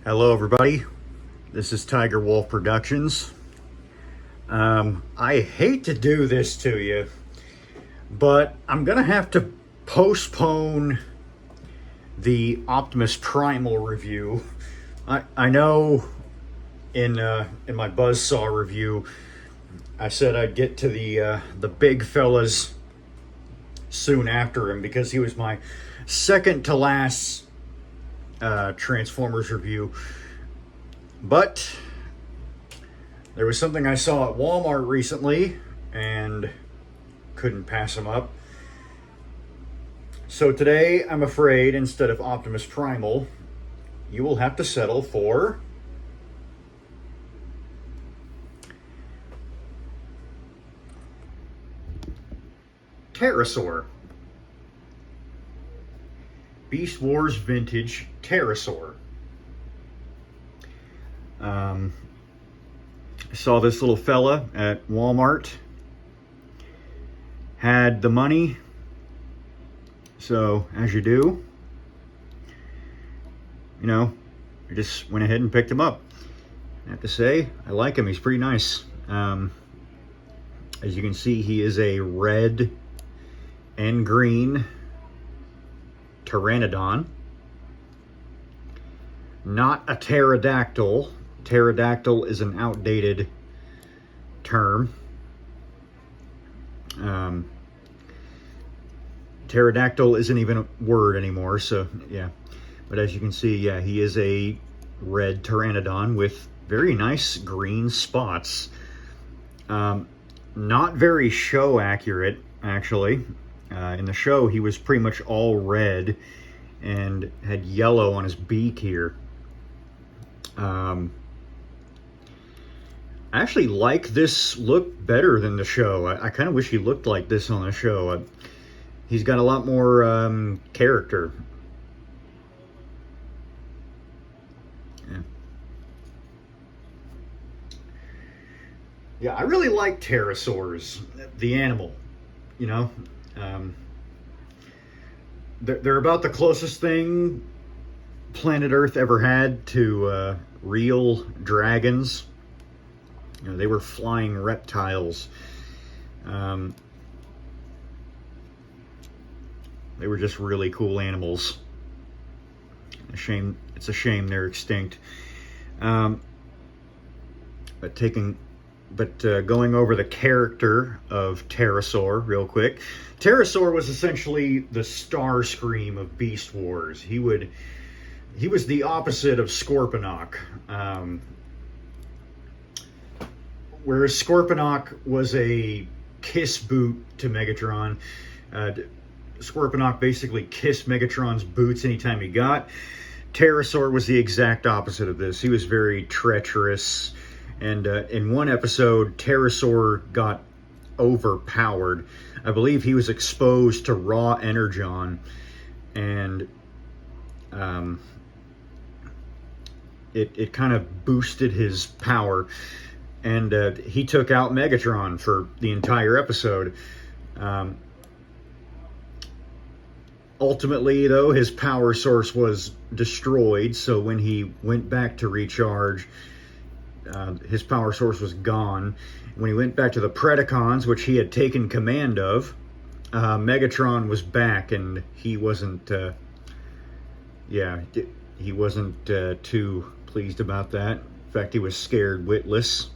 Hello everybody, this is Tiger Wolf Productions. I hate to do this to you, but I'm gonna have to postpone the Optimus Primal review. I know in my Buzzsaw review I said I'd get to the big fellas soon after him because he was my second to last Transformers review. But there was something I saw at Walmart recently and couldn't pass them up. So today, I'm afraid, instead of Optimus Primal, you will have to settle for Terrorsaur. Beast Wars Vintage Terrorsaur. I saw this little fella at Walmart. Had the money, so as you do, I just went ahead and picked him up. I have to say, I like him. He's pretty nice. As you can see, he is a red and green pteranodon. Not a pterodactyl. Pterodactyl is an outdated term. Pterodactyl isn't even a word anymore, so yeah. But as you can see, yeah, he is a red pteranodon with very nice green spots. Not very show accurate, actually. In the show, he was pretty much all red and had yellow on his beak here. I actually like this look better than the show. I kind of wish he looked like this on the show. He's got a lot more character. Yeah, I really like pterosaurs, the animal, they're about the closest thing planet Earth ever had to real dragons. They were flying reptiles. They were just really cool animals. It's a shame they're extinct. But going over the character of Terrorsaur real quick. Terrorsaur was essentially the Starscream of Beast Wars. He was the opposite of Scorponok. Whereas Scorponok was a kiss boot to Megatron. Scorponok basically kissed Megatron's boots anytime he got. Terrorsaur was the exact opposite of this. He was very treacherous. And in one episode, Terrorsaur got overpowered. I believe he was exposed to raw energon, and it kind of boosted his power. And he took out Megatron for the entire episode. Ultimately, though, his power source was destroyed, so when he went back to recharge, his power source was gone. When he went back to the Predacons, which he had taken command of, Megatron was back, and he wasn't, he wasn't too pleased about that. In fact, he was scared witless.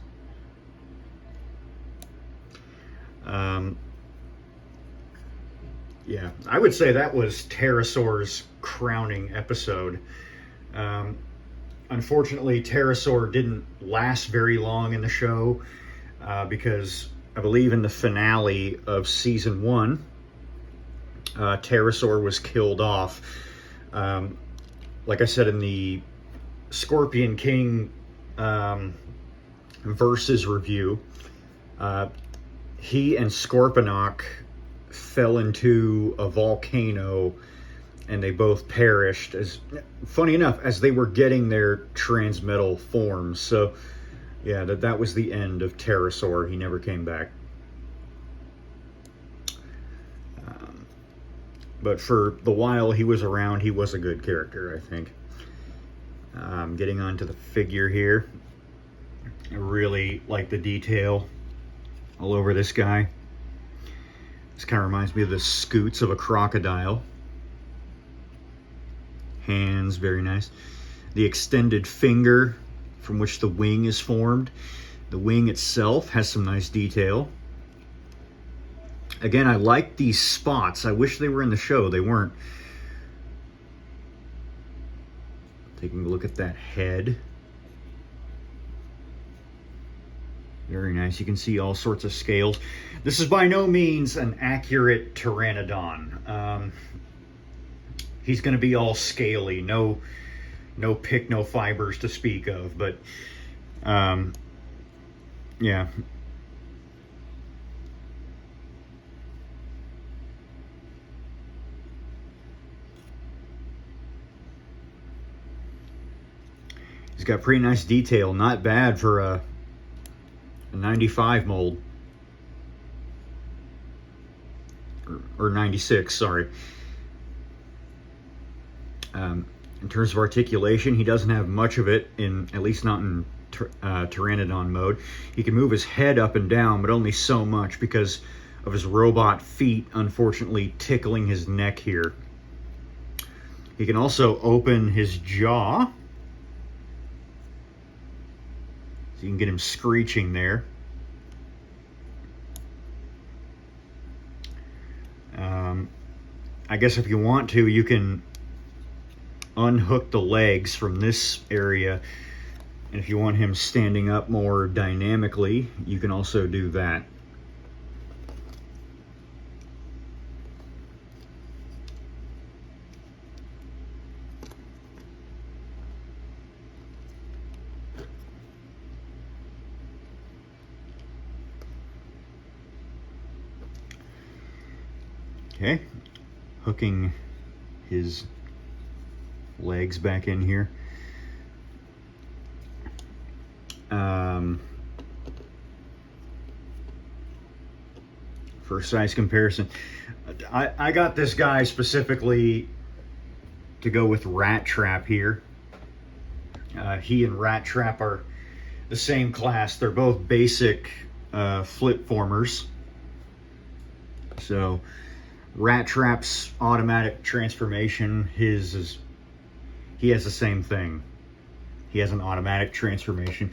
Yeah, I would say that was Pterosaur's crowning episode. Unfortunately, Terrorsaur didn't last very long in the show because I believe in the finale of season 1, Terrorsaur was killed off. Like I said in the Scorpion King versus review, he and Scorponok fell into a volcano and they both perished, funny enough, as they were getting their transmetal forms. So yeah, that was the end of Terrorsaur. He never came back. But for the while he was around, he was a good character, I think. Getting onto the figure here. I really like the detail all over this guy. This kind of reminds me of the scoots of a crocodile. Hands, very nice. The extended finger from which the wing is formed. The wing itself has some nice detail. Again, I like these spots. I wish they were in the show. They weren't. Taking a look at that head. Very nice. You can see all sorts of scales. This is by no means an accurate pteranodon. He's going to be all scaly. No pick, no fibers to speak of. But, yeah. He's got pretty nice detail. Not bad for a 95 mold. Or 96, sorry. In terms of articulation, he doesn't have much of it, at least not in Pteranodon mode. He can move his head up and down, but only so much because of his robot feet, unfortunately, tickling his neck here. He can also open his jaw. So you can get him screeching there. I guess if you want to, you can unhook the legs from this area, and if you want him standing up more dynamically, you can also do that. Okay, hooking his legs back in here. For size comparison, I got this guy specifically to go with Rat Trap here. He and Rat Trap are the same class. They're both basic flip formers. So Rat Trap's automatic transformation, he has the same thing. He has an automatic transformation,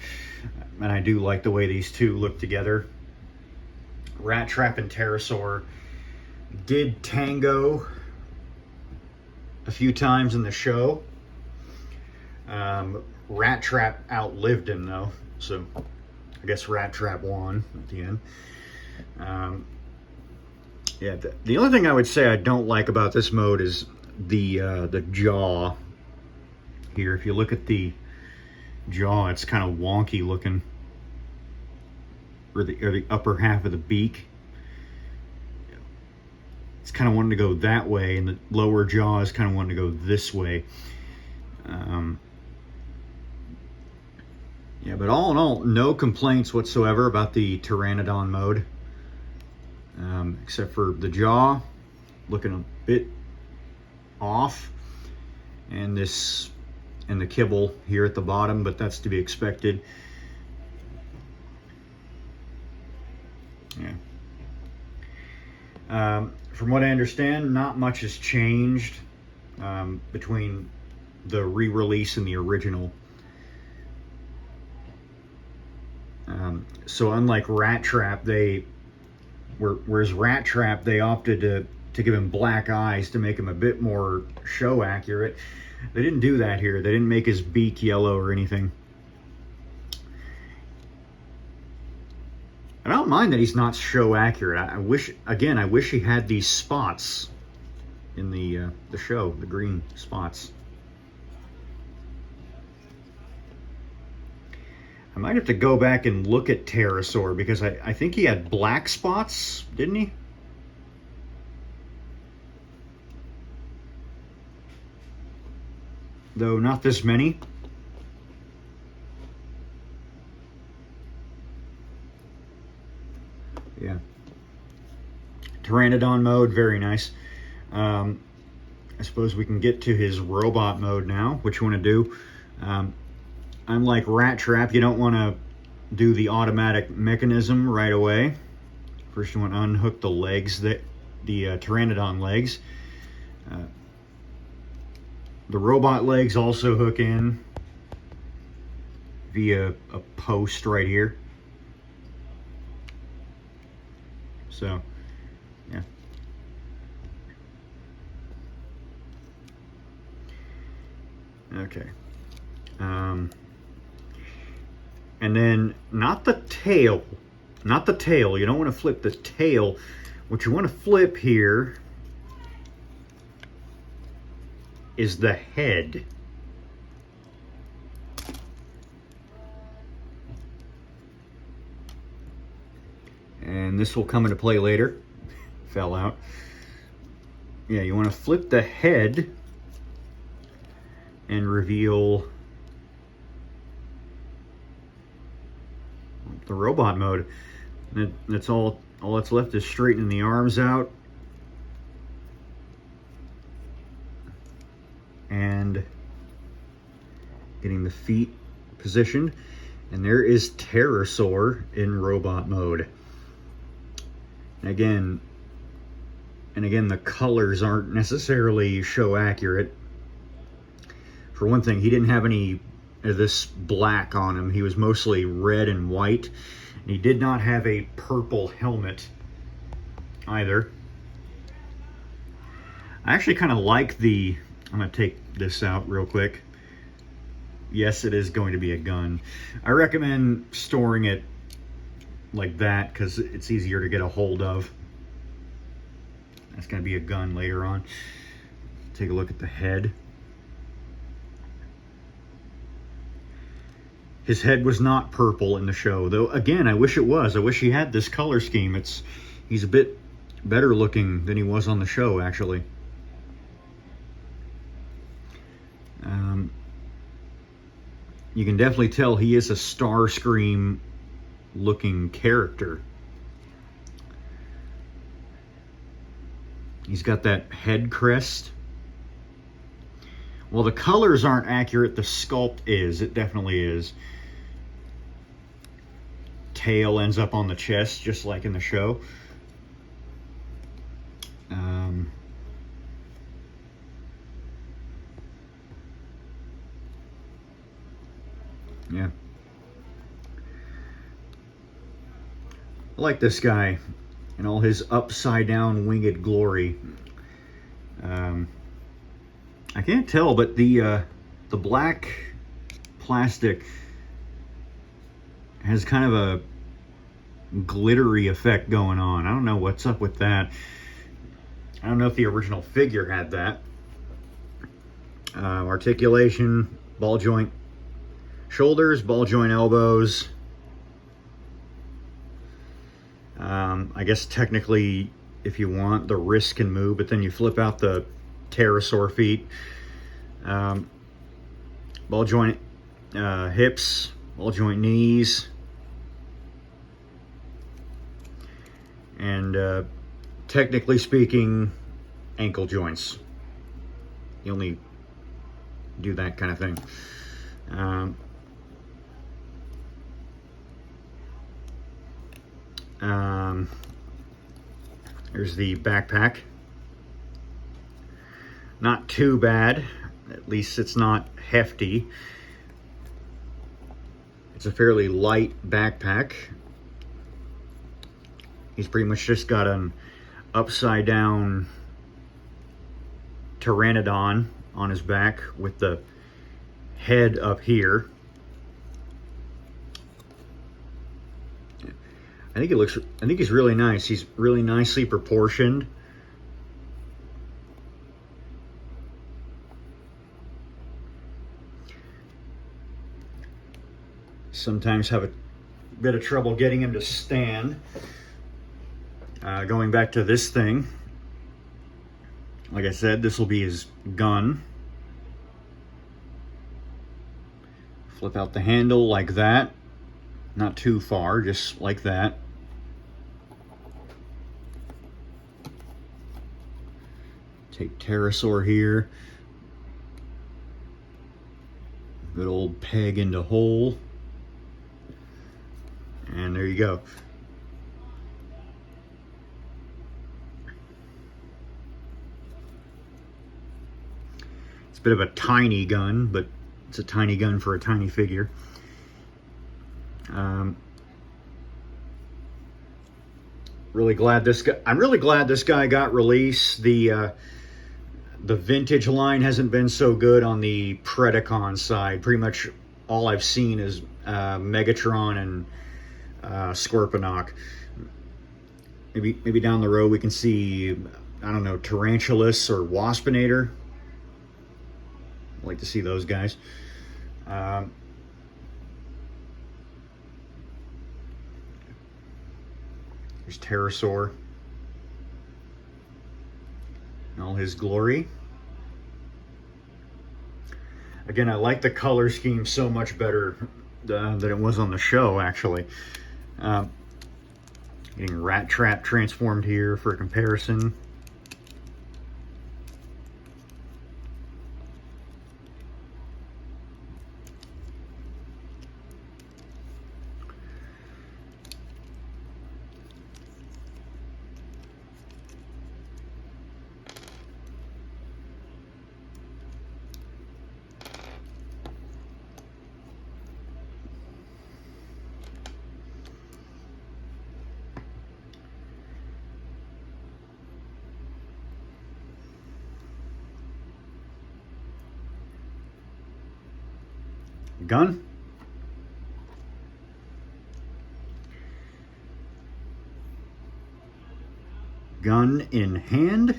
and I do like the way these two look together. Rat Trap and Terrorsaur did tango a few times in the show. Rat Trap outlived him though, so I guess Rat Trap won at the end. Yeah, the only thing I would say I don't like about this mode is the jaw here. If you look at the jaw, it's kind of wonky looking, or the upper half of the beak. It's kind of wanting to go that way, and the lower jaw is kind of wanting to go this way. Yeah, but all in all, no complaints whatsoever about the Pteranodon mode. Except for the jaw looking a bit off, and the kibble here at the bottom, but that's to be expected. Yeah. From what I understand, not much has changed between the re-release and the original. So unlike Rat Trap, whereas Rat Trap, they opted to give him black eyes to make him a bit more show accurate. They didn't do that here. They didn't make his beak yellow or anything. I don't mind that he's not show accurate. I wish he had these spots in the show, the green spots. I might have to go back and look at Terrorsaur, because I think he had black spots, didn't he? Though not this many. Yeah. Pteranodon mode, very nice. I suppose we can get to his robot mode now. What you want to do? Unlike Rat Trap, you don't want to do the automatic mechanism right away. First you want to unhook the legs, the Pteranodon legs. The robot legs also hook in via a post right here. So, yeah. Okay. And then not the tail. Not the tail. You don't want to flip the tail. What you want to flip here is the head. And this will come into play later. Fell out. Yeah, you want to flip the head and reveal the robot mode. That's all that's left is straightening the arms out and getting the feet positioned. And there is Terrorsaur in robot mode. And again, the colors aren't necessarily show accurate. For one thing, he didn't have any of this black on him. He was mostly red and white. And he did not have a purple helmet either. I actually kind of like the... I'm going to take this out real quick. Yes, it is going to be a gun. I recommend storing it like that because it's easier to get a hold of. That's going to be a gun later on. Take a look at the head. His head was not purple in the show, though. Again, I wish it was. I wish he had this color scheme. He's a bit better looking than he was on the show, actually. You can definitely tell he is a Starscream looking character. He's got that head crest. Well, the colors aren't accurate. The sculpt is. It definitely is. Tail ends up on the chest, just like in the show. Yeah. I like this guy in all his upside down winged glory. I can't tell, but the black plastic has kind of a glittery effect going on. I don't know what's up with that. I don't know if the original figure had that. Articulation, ball joint shoulders, ball joint elbows. I guess technically, if you want, the wrist can move, but then you flip out the Pterosaur feet. Ball joint hips, ball joint knees, and technically speaking, ankle joints. You only do that kind of thing. There's the backpack. Not too bad. At least it's not hefty. It's a fairly light backpack. He's pretty much just got an upside down Pteranodon on his back with the head up here. I think he's really nice. He's really nicely proportioned. Sometimes have a bit of trouble getting him to stand. Going back to this thing, like I said, this will be his gun. Flip out the handle like that. Not too far, just like that. Take Terrorsaur here. Good old peg into hole. And there you go. It's a bit of a tiny gun, but it's a tiny gun for a tiny figure. Really glad this guy. I'm really glad this guy got released. The vintage line hasn't been so good on the Predacon side. Pretty much all I've seen is Megatron and Scorponok. Maybe down the road we can see, I don't know, Tarantulas or Waspinator. I'd like to see those guys. There's Terrorsaur in all his glory. Again, I like the color scheme so much better than it was on the show, actually. Getting Rat Trap transformed here for comparison. Gun. Gun in hand.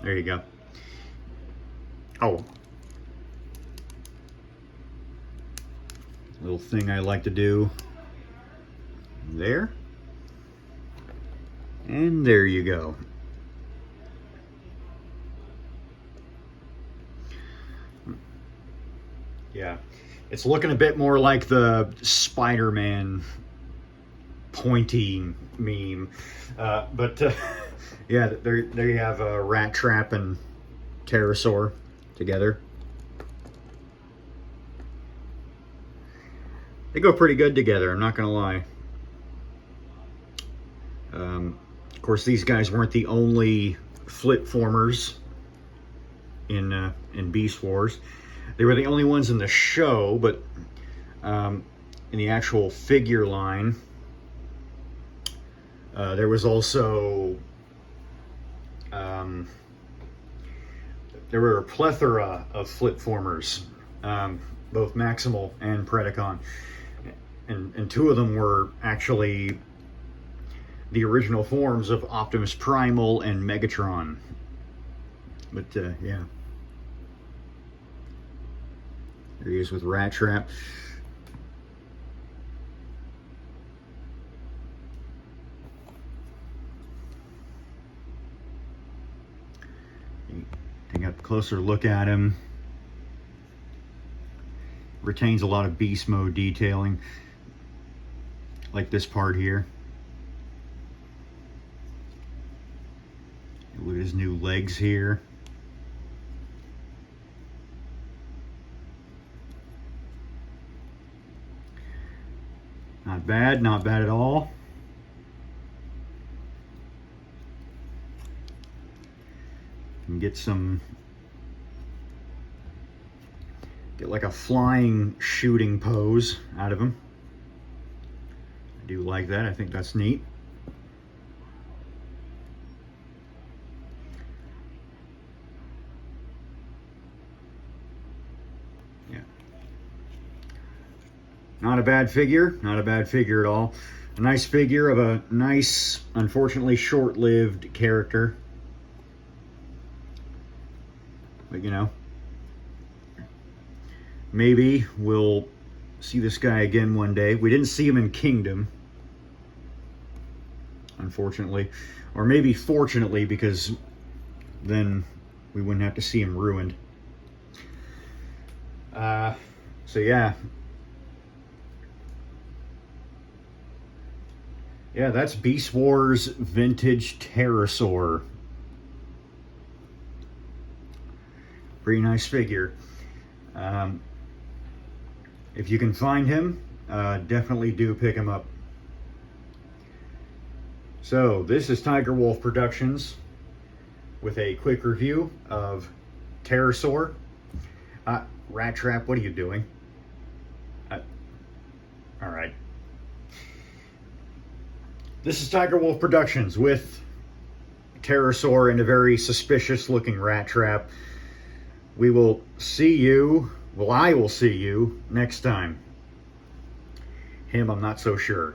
There you go. Oh. Little thing I like to do. There. And there you go. Yeah. It's looking a bit more like the Spider-Man pointy meme. Yeah, there you have Rat Trap and Pterosaur together. They go pretty good together, I'm not going to lie. Of course, these guys weren't the only flip formers in Beast Wars. They were the only ones in the show, but in the actual figure line, there was also there were a plethora of flip formers, both Maximal and Predacon, and two of them were actually the original forms of Optimus Primal and Megatron. But yeah, there he is with Rat Trap. Take a closer look at him. Retains a lot of beast mode detailing, like this part here. Look at his new legs here. Not bad, not bad at all. And get like a flying shooting pose out of him. I do like that. I think that's neat. Yeah. Not a bad figure. Not a bad figure at all. A nice figure of a nice, unfortunately short-lived character. But, you know, maybe we'll see this guy again one day. We didn't see him in Kingdom, unfortunately. Or maybe fortunately, because then we wouldn't have to see him ruined. So yeah. Yeah, that's Beast Wars Vintage Pterosaur. Pretty nice figure. If you can find him, definitely do pick him up. So this is Tiger Wolf Productions with a quick review of Terrorsaur. Rat Trap, what are you doing? All right. This is Tiger Wolf Productions with Terrorsaur and a very suspicious looking rat trap. We will see you, well, I will see you next time. Him, I'm not so sure.